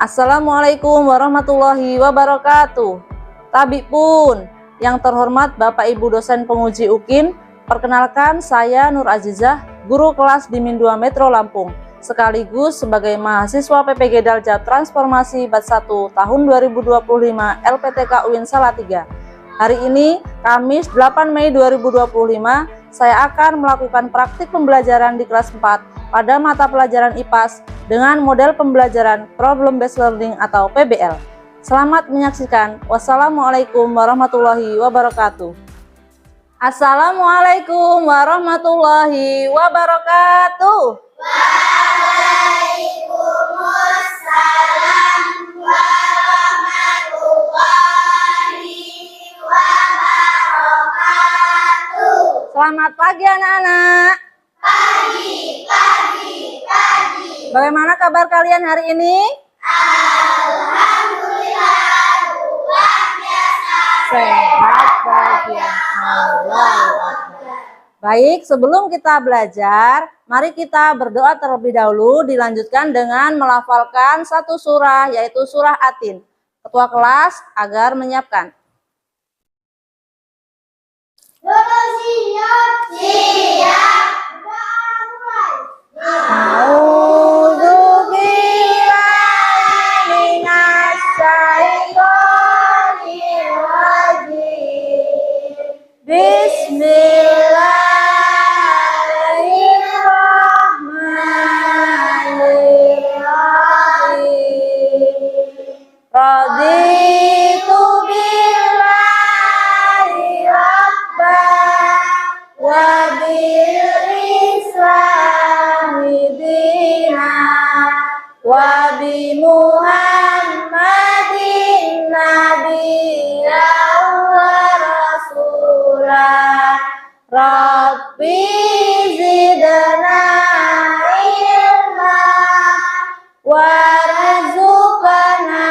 Assalamualaikum warahmatullahi wabarakatuh. Tabik pun, yang terhormat Bapak Ibu dosen penguji UKIM, perkenalkan saya Nur Azizah, guru kelas di Min 2 Metro Lampung, sekaligus sebagai mahasiswa PPG Daljab Transformasi Batch 1 tahun 2025 LPTK UIN Salatiga. Hari ini, Kamis 8 Mei 2025, saya akan melakukan praktik pembelajaran di kelas 4 pada mata pelajaran IPAS dengan model pembelajaran Problem Based Learning atau PBL. Selamat menyaksikan. Wassalamualaikum warahmatullahi wabarakatuh. Assalamualaikum warahmatullahi wabarakatuh. Waalaikumsalam warahmatullahi wabarakatuh. Selamat pagi anak-anak. Pagi. Bagaimana kabar kalian hari ini? Alhamdulillah, luar biasa. Sehat bahagia. Allah. Baik, sebelum kita belajar, mari kita berdoa terlebih dahulu, dilanjutkan dengan melafalkan satu surah, yaitu surah Atin. Ketua kelas agar menyiapkan. Siap. Bismillahirrahmanirrahim. Raditu billahi rabban wa bil islami dinan wa bi Muhammadin nabiyyan wa rasulah. Rabbi zidna ilma warzuqna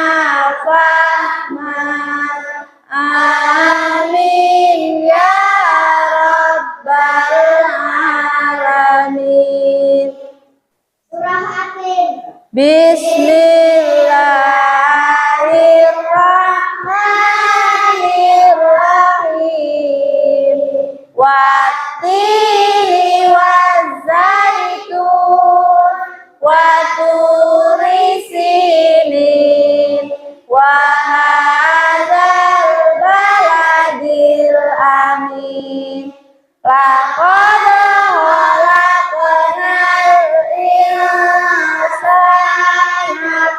fahman. Amin ya rabbal alamin. Surah Atin. Bismillahirrahmanirrahim. Wattini wazzaitun wa turi sinin wa hadzal baladil amin. Laqad khalaqnal insana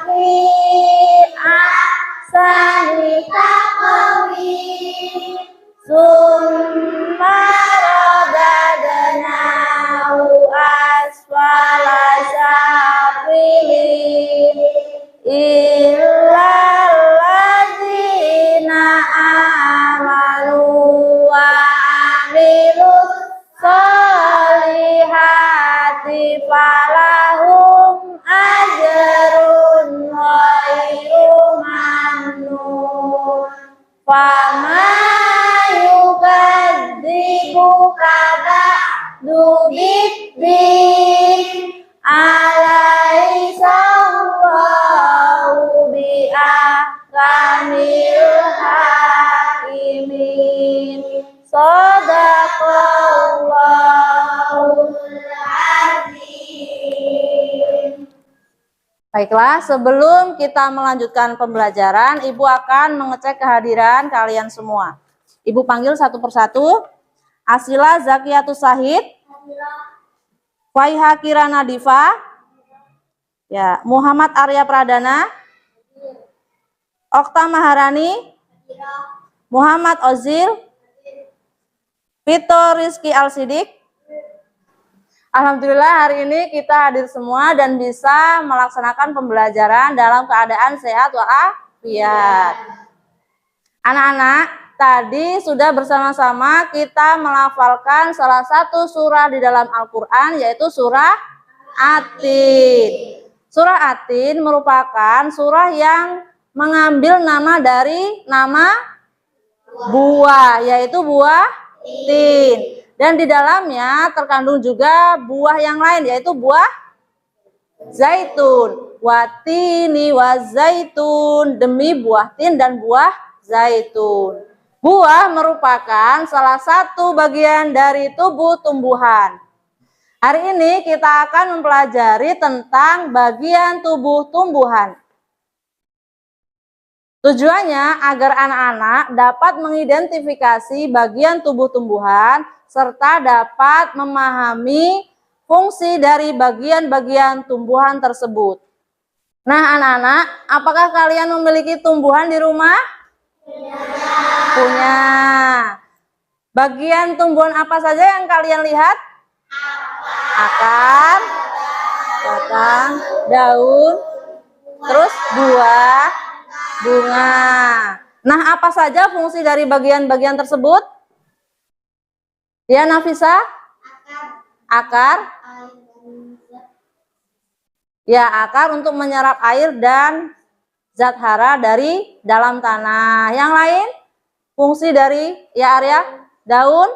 fi ahsani taqwim. Summa radadnahu asfala safilin illal ladzina amanu wa amilus sholihati falahum ajrun ghairu mamnun. Fama yukadzibuka ba'du biddin alaisa Allahu biahkamil hakimin. Shadaqallahul azim. Baiklah, sebelum kita melanjutkan pembelajaran, Ibu akan mengecek kehadiran kalian semua. Ibu panggil satu persatu. Asila Zakiatus Sahid, Faiha Kirana Diva, ya, Muhammad Arya Pradana, Okta Maharani, Muhammad Ozil, Vito Rizky Al-Sidik. Alhamdulillah hari ini kita hadir semua dan bisa melaksanakan pembelajaran dalam keadaan sehat walafiat. Anak-anak, tadi sudah bersama-sama kita melafalkan salah satu surah di dalam Al-Quran, yaitu surah Atin. Surah Atin merupakan surah yang mengambil nama dari nama buah, yaitu buah tin. Dan di dalamnya terkandung juga buah yang lain, yaitu buah zaitun. Watini wa zaitun, demi buah tin dan buah zaitun. Buah merupakan salah satu bagian dari tubuh tumbuhan. Hari ini kita akan mempelajari tentang bagian tubuh tumbuhan. Tujuannya agar anak-anak dapat mengidentifikasi bagian tubuh tumbuhan serta dapat memahami fungsi dari bagian-bagian tumbuhan tersebut. Nah, anak-anak, apakah kalian memiliki tumbuhan di rumah? Punya. Bagian tumbuhan apa saja yang kalian lihat? Akar, batang, daun, terus buah, bunga. Nah, apa saja fungsi dari bagian-bagian tersebut? Ya, Nafisa? Akar. Ya, akar untuk menyerap air dan zat hara dari dalam tanah. Yang lain? Fungsi dari, ya Arya? Daun?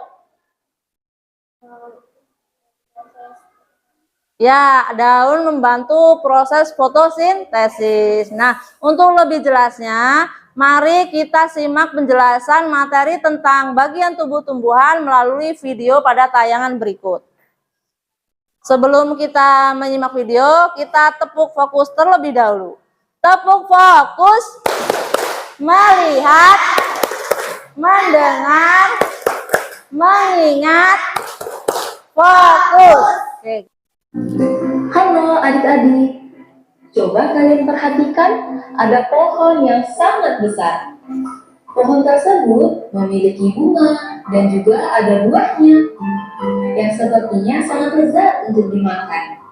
Ya, daun membantu proses fotosintesis. Nah, untuk lebih jelasnya, mari kita simak penjelasan materi tentang bagian tubuh tumbuhan melalui video pada tayangan berikut. Sebelum kita menyimak video, kita tepuk fokus terlebih dahulu. Tepuk fokus, melihat, mendengar, mengingat, fokus. Oke. Halo adik-adik, coba kalian perhatikan ada pohon yang sangat besar. Pohon tersebut memiliki bunga dan juga ada buahnya yang sepertinya sangat lezat untuk dimakan.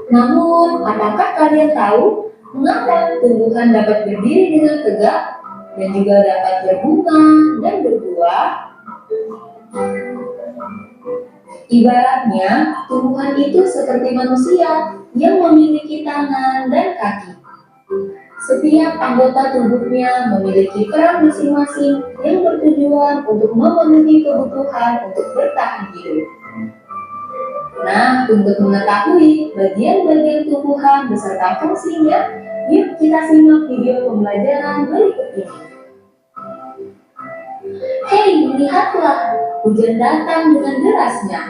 Namun, apakah kalian tahu mengapa tumbuhan dapat berdiri dengan tegak dan juga dapat berbunga dan berbuah? Ibaratnya, tumbuhan itu seperti manusia yang memiliki tangan dan kaki. Setiap anggota tubuhnya memiliki peran masing-masing yang bertujuan untuk memenuhi kebutuhan untuk bertahan hidup. Nah, untuk mengetahui bagian-bagian tumbuhan beserta fungsinya, yuk kita simak video pembelajaran berikut ini. Hei, lihatlah, hujan datang dengan derasnya.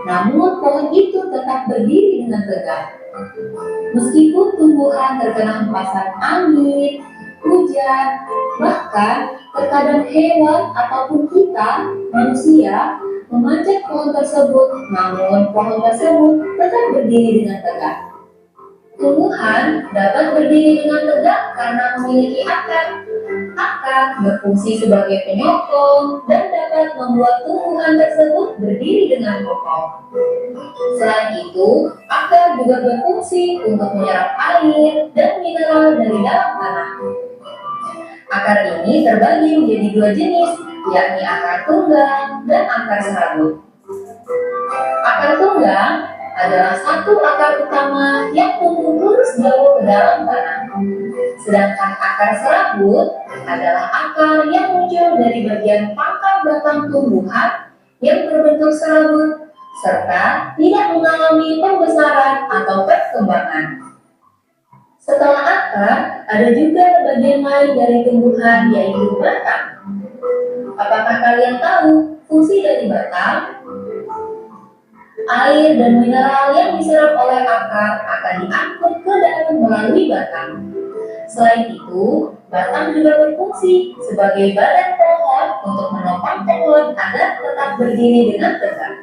Namun pohon itu tetap berdiri dengan tegak. Meskipun tumbuhan terkena hempasan angin, hujan, bahkan terkadang hewan ataupun kita, manusia, memanjat pohon tersebut, namun pohon tersebut tetap berdiri dengan tegak. Tumbuhan dapat berdiri dengan tegak karena memiliki akar. Akar berfungsi sebagai penyokong dan dapat membuat tumbuhan tersebut berdiri dengan kokoh. Selain itu, akar juga berfungsi untuk menyerap air dan mineral dari dalam tanah. Akar ini terbagi menjadi dua jenis, yakni akar tunggang dan akar serabut. Akar tunggang adalah satu akar utama yang tumbuh lurus jauh ke dalam tanah. Sedangkan akar serabut adalah akar yang muncul dari bagian pangkal batang tumbuhan yang berbentuk serabut serta tidak mengalami pembesaran atau perkembangan. Setelah akar, ada juga bagian lain dari tumbuhan yaitu batang. Apakah kalian tahu fungsi dari batang? Air dan mineral yang diserap oleh akar akan diangkut ke daun melalui batang. Selain itu, batang juga berfungsi sebagai badan pohon untuk menopang pohon agar tetap berdiri dengan tegak.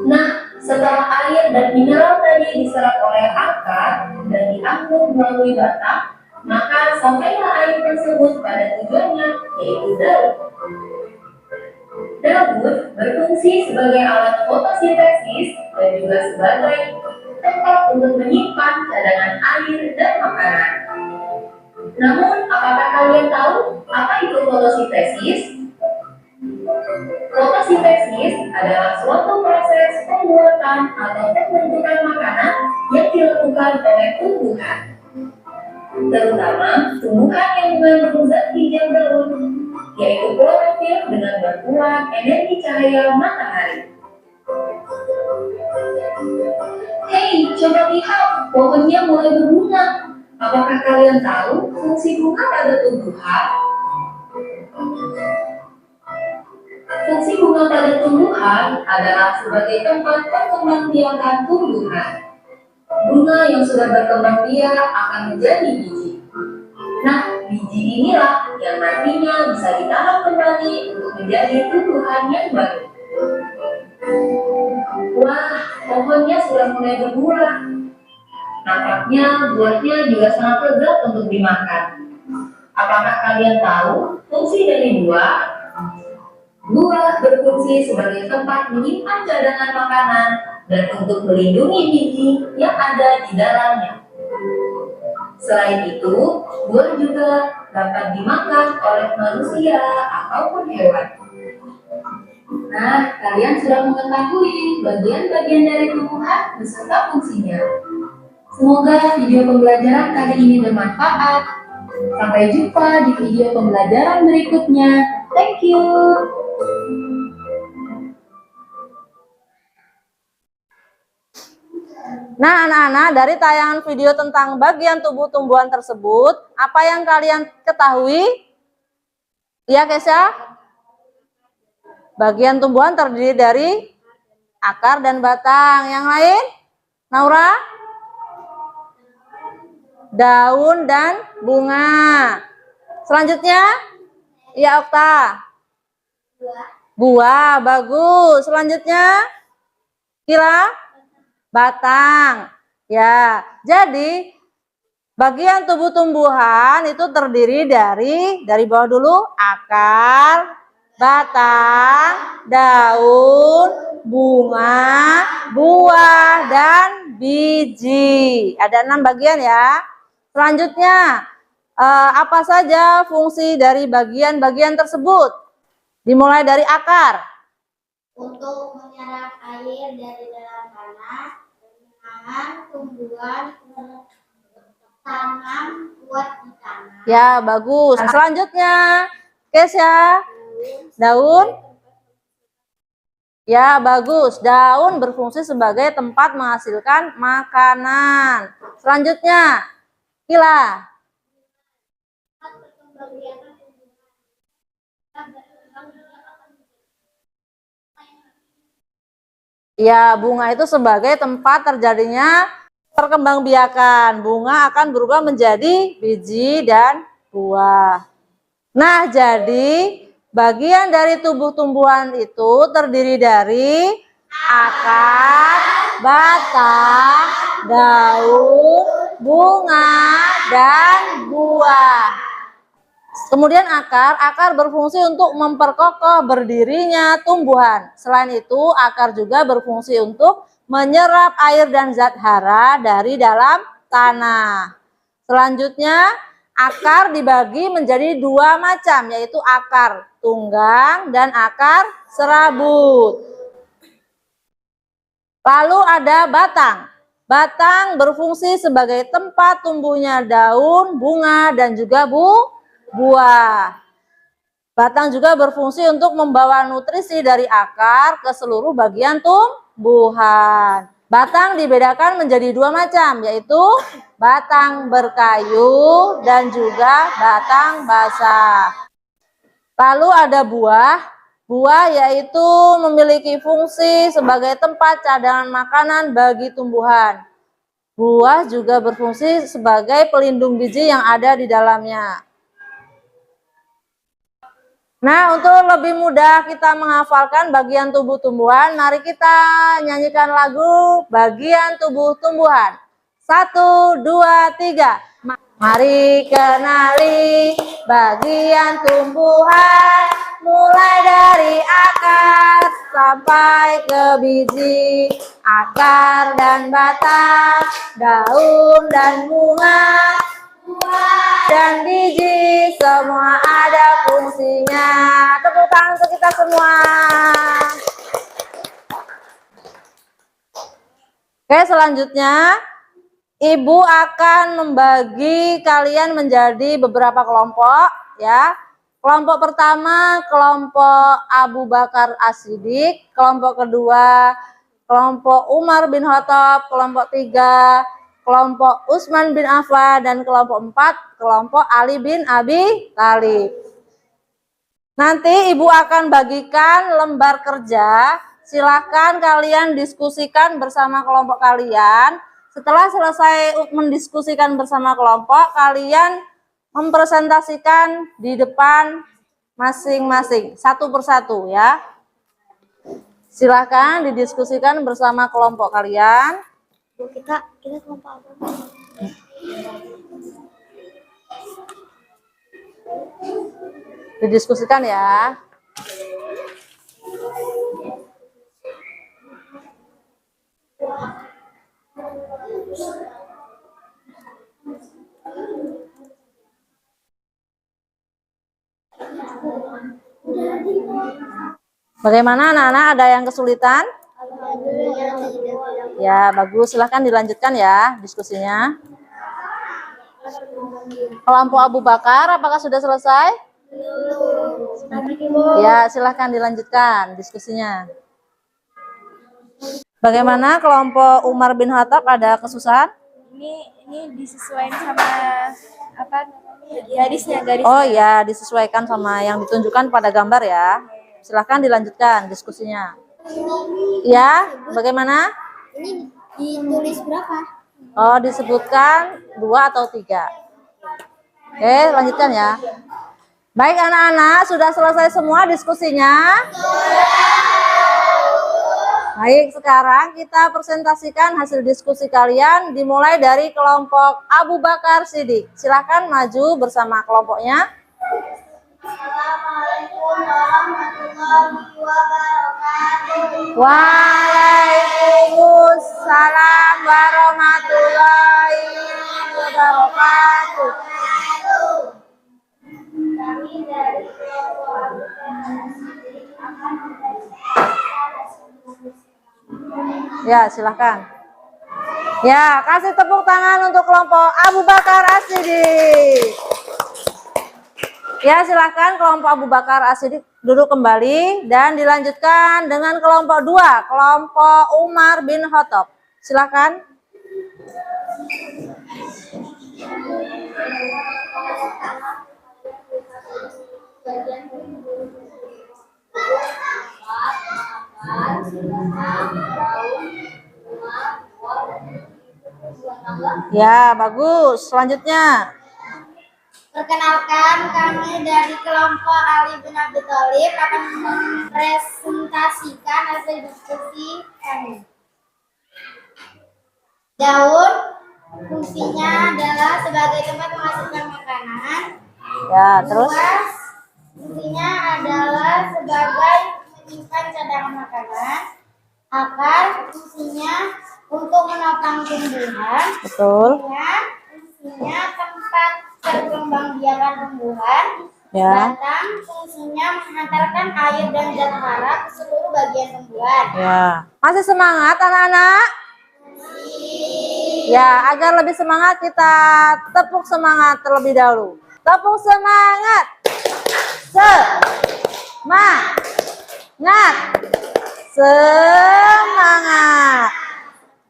Nah, setelah air dan mineral tadi diserap oleh akar dan diangkut melalui batang, maka sampailah air tersebut pada tujuannya, yaitu daun. Daun berfungsi sebagai alat fotosintesis dan juga sebagai tempat untuk menyimpan cadangan air dan makanan. Namun, apakah kalian tahu apa itu fotosintesis? Fotosintesis adalah suatu proses pembuatan atau pembentukan makanan yang dilakukan oleh tumbuhan, terutama tumbuhan yang mengandung zat hijau daun, yaitu klorofil dengan bantuan energi cahaya matahari. Hei, coba lihat, pohonnya mulai berbunga. Apakah kalian tahu fungsi bunga pada tumbuhan? Fungsi bunga pada tumbuhan adalah sebagai tempat perkembangbiakan tumbuhan. Bunga yang sudah berkembang biak akan menjadi biji. Nah, biji inilah yang nantinya bisa ditanam kembali untuk menjadi tumbuhan yang baru. Wah, pohonnya sudah mulai berbuah. Nampaknya buahnya juga sangat lezat untuk dimakan. Apakah kalian tahu fungsi dari buah? Buah berfungsi sebagai tempat menyimpan cadangan makanan dan untuk melindungi biji yang ada di dalamnya. Selain itu, buah juga dapat dimakan oleh manusia ataupun hewan. Nah, kalian sudah mengetahui bagian-bagian dari tumbuhan beserta fungsinya. Semoga video pembelajaran kali ini bermanfaat. Sampai jumpa di video pembelajaran berikutnya. Thank you. Nah, anak-anak, dari tayangan video tentang bagian tubuh tumbuhan tersebut, apa yang kalian ketahui? Iya, Kesha? Bagian tumbuhan terdiri dari akar dan batang. Yang lain? Naura? Daun dan bunga. Selanjutnya? Iya, Okta? Buah, bagus. Selanjutnya? Kira? Batang. Ya, jadi bagian tubuh tumbuhan itu terdiri dari bawah dulu akar, batang, daun, bunga, buah, dan biji. Ada 6 bagian ya. Selanjutnya, apa saja fungsi dari bagian-bagian tersebut? Dimulai dari akar. Untuk menyerap air dari dalam tanah, menahan tumbuhan bertanam kuat di tanah. Ya, bagus. Selanjutnya, Kesha, daun. Ya, bagus. Daun berfungsi sebagai tempat menghasilkan makanan. Selanjutnya, Kila. Ya, bunga itu sebagai tempat terjadinya perkembangbiakan. Bunga akan berubah menjadi biji dan buah. Nah, jadi bagian dari tubuh tumbuhan itu terdiri dari akar, batang, daun, bunga, dan buah. Kemudian akar berfungsi untuk memperkokoh berdirinya tumbuhan. Selain itu, akar juga berfungsi untuk menyerap air dan zat hara dari dalam tanah. Selanjutnya, akar dibagi menjadi 2 macam, yaitu akar tunggang dan akar serabut. Lalu ada batang. Batang berfungsi sebagai tempat tumbuhnya daun, bunga, dan juga buah. Batang juga berfungsi untuk membawa nutrisi dari akar ke seluruh bagian tumbuhan. Batang dibedakan menjadi 2 macam, yaitu batang berkayu dan juga batang basah. Lalu ada buah. Buah yaitu memiliki fungsi sebagai tempat cadangan makanan bagi tumbuhan. Buah juga berfungsi sebagai pelindung biji yang ada di dalamnya. Nah, untuk lebih mudah kita menghafalkan bagian tubuh tumbuhan, mari kita nyanyikan lagu bagian tubuh tumbuhan. 1, 2, 3. Mari kenali bagian tumbuhan, mulai dari akar sampai ke biji, akar dan batang, daun dan bunga, dan biji, semua ada fungsinya. Tepuk tangan untuk kita semua. Oke, selanjutnya Ibu akan membagi kalian menjadi beberapa kelompok ya. Kelompok pertama kelompok Abu Bakar As-Siddiq, kelompok kedua kelompok Umar bin Khattab, kelompok 3, kelompok Utsman bin Affan, dan kelompok 4, kelompok Ali bin Abi Thalib. Nanti Ibu akan bagikan lembar kerja, silakan kalian diskusikan bersama kelompok kalian. Setelah selesai mendiskusikan bersama kelompok, kalian mempresentasikan di depan masing-masing, satu persatu ya. Silakan didiskusikan bersama kelompok kalian. Kita kelompok apa? Didiskusikan ya. Bagaimana anak-anak, ada yang kesulitan? Ya, bagus. Silahkan dilanjutkan ya diskusinya. Kelompok Abu Bakar, apakah sudah selesai? Ya, silahkan dilanjutkan diskusinya. Bagaimana kelompok Umar bin Khattab, ada kesusahan? Ini disesuaikan sama apa garisnya. Oh ya, disesuaikan sama yang ditunjukkan pada gambar ya. Silahkan dilanjutkan diskusinya. Ya, bagaimana? Ini ditulis berapa? Oh, disebutkan 2 atau 3. Oke, lanjutkan ya. Baik anak-anak, sudah selesai semua diskusinya? Baik, sekarang kita presentasikan hasil diskusi kalian dimulai dari kelompok Abu Bakar Siddiq. Silakan maju bersama kelompoknya. Assalamualaikum warahmatullahi wabarakatuh. Waalaikumsalam warahmatullahi wabarakatuh. Kami dari kelompok Abu Bakar Siddiq akan Ya, silakan. Ya, kasih tepuk tangan untuk kelompok Abu Bakar As-Siddiq. Ya, silakan kelompok Abu Bakar As-Siddiq duduk kembali dan dilanjutkan dengan kelompok 2, kelompok Umar bin Khattab. Silakan. Ya, bagus. Selanjutnya. Perkenalkan, kami dari kelompok Ali bin Abi Thalib akan mempresentasikan hasil diskusi kami. Daun fungsinya adalah sebagai tempat menghasilkan makanan. Ya, terus. Buas fungsinya adalah sebagai menyimpan cadangan makanan. Akar fungsinya untuk menopang tumbuhan. Betul. Fungsinya tempat perkembangbiakan tumbuhan. Ya. Batang fungsinya menghantarkan air dan zat hara ke seluruh bagian tumbuhan. Ya. Masih semangat anak-anak? Ya, agar lebih semangat kita tepuk semangat terlebih dahulu. Tepuk semangat. Semangat.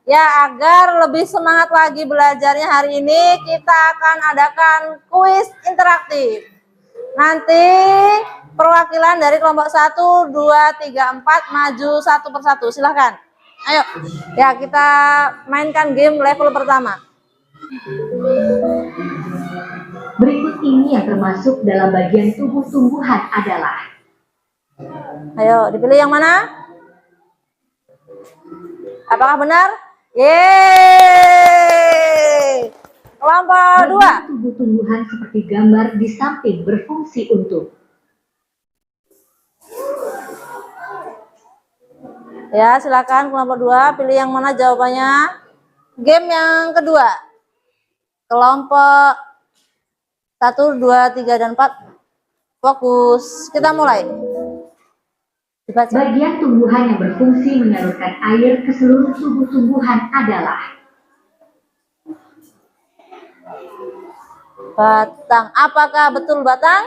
Ya, agar lebih semangat lagi belajarnya hari ini, kita akan adakan kuis interaktif. Nanti perwakilan dari kelompok 1, 2, 3, 4 maju satu persatu. Silahkan. Ayo. Ya, kita mainkan game level pertama. Berikut ini yang termasuk dalam bagian tubuh tumbuhan adalah: Ayo, dipilih yang mana? Apakah benar? Yeay! Kelompok 2. bagian tubuh tumbuhan seperti gambar di samping berfungsi untuk Ya, silakan kelompok 2 pilih yang mana jawabannya. Game yang kedua. Kelompok 1, 2, 3, dan 4. Fokus. Kita mulai. Dibaca. bagian tumbuhan yang berfungsi menyalurkan air ke seluruh tubuh tumbuhan adalah Batang. Apakah betul batang?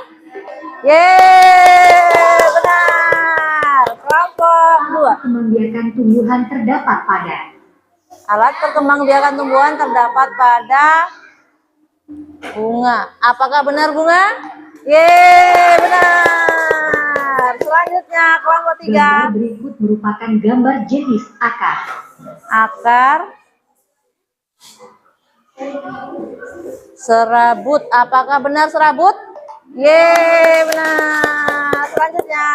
Yeay, benar. Kelompok kedua. Membiarkan tumbuhan terdapat pada. Alat perkembangbiakan tumbuhan terdapat pada bunga. Apakah benar bunga? Yeay, benar. Selanjutnya kelompok 3. Gambar berikut merupakan gambar jenis akar. Akar serabut. Apakah benar serabut? Yeay, benar. Selanjutnya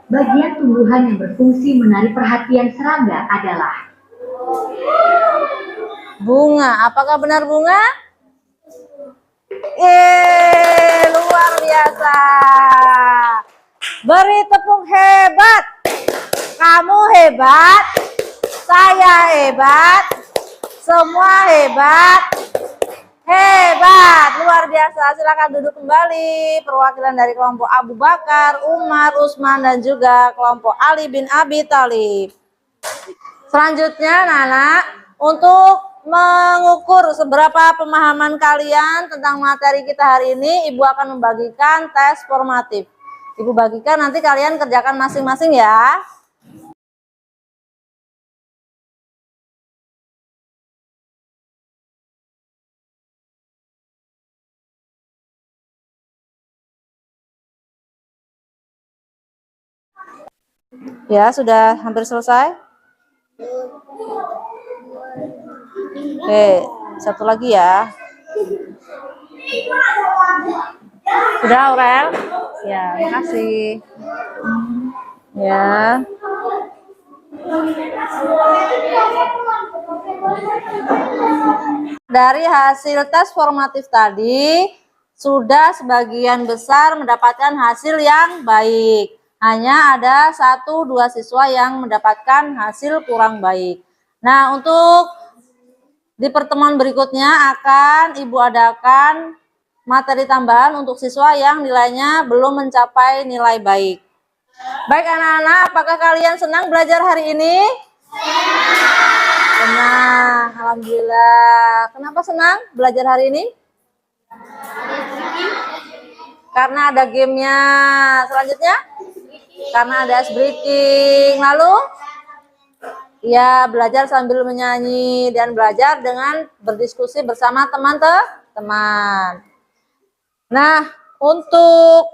Bagian tumbuhan yang berfungsi menarik perhatian serangga adalah bunga. Apakah benar bunga? Yeay, luar biasa. Beri tepuk hebat. Kamu hebat. Saya hebat. Semua hebat. Hebat, luar biasa. Silakan duduk kembali. Perwakilan dari kelompok Abu Bakar, Umar, Usman, dan juga kelompok Ali bin Abi Thalib. Selanjutnya, Nana, untuk mengukur seberapa pemahaman kalian tentang materi kita hari ini, Ibu akan membagikan tes formatif. Ibu bagikan, nanti kalian kerjakan masing-masing ya. Ya, sudah hampir selesai. Oke, satu lagi ya. Sudah, Aurel? Ya, makasih. Ya. Dari hasil tes formatif tadi, sudah sebagian besar mendapatkan hasil yang baik. Hanya ada 1-2 siswa yang mendapatkan hasil kurang baik. Nah, untuk di pertemuan berikutnya akan Ibu adakan materi tambahan untuk siswa yang nilainya belum mencapai nilai baik. Baik anak-anak, apakah kalian senang belajar hari ini? Senang, alhamdulillah. Kenapa senang belajar hari ini? Karena ada gamenya. Selanjutnya? Karena ada ice breaking. Lalu? Ya, belajar sambil menyanyi dan belajar dengan berdiskusi bersama teman-teman. Nah, untuk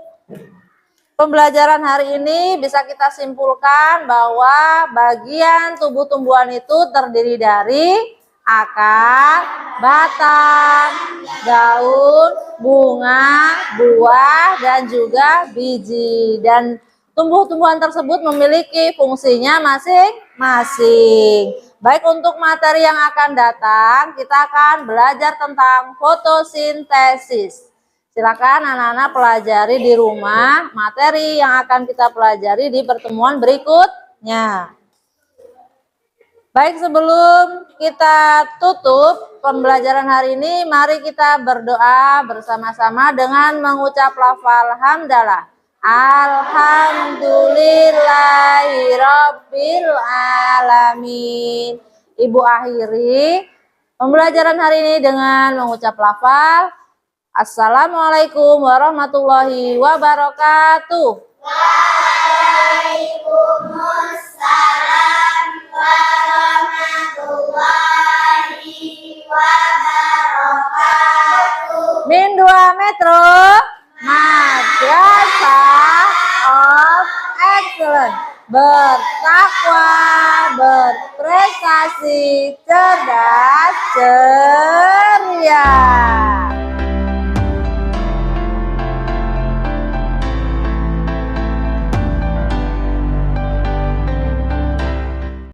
pembelajaran hari ini bisa kita simpulkan bahwa bagian tubuh tumbuhan itu terdiri dari akar, batang, daun, bunga, buah, dan juga biji. Dan tumbuh-tumbuhan tersebut memiliki fungsinya masing-masing. Baik, untuk materi yang akan datang, kita akan belajar tentang fotosintesis. Silakan anak-anak pelajari di rumah materi yang akan kita pelajari di pertemuan berikutnya. Baik, sebelum kita tutup pembelajaran hari ini, mari kita berdoa bersama-sama dengan mengucap lafal hamdalah. Alhamdulillahirabbil alamin. Ibu akhiri pembelajaran hari ini dengan mengucap lafal Assalamualaikum warahmatullahi wabarakatuh. Waalaikumsalam warahmatullahi wabarakatuh. Min 2 Metro Madrasah of Excellence. Bertakwa, berprestasi, cerdas, ceria.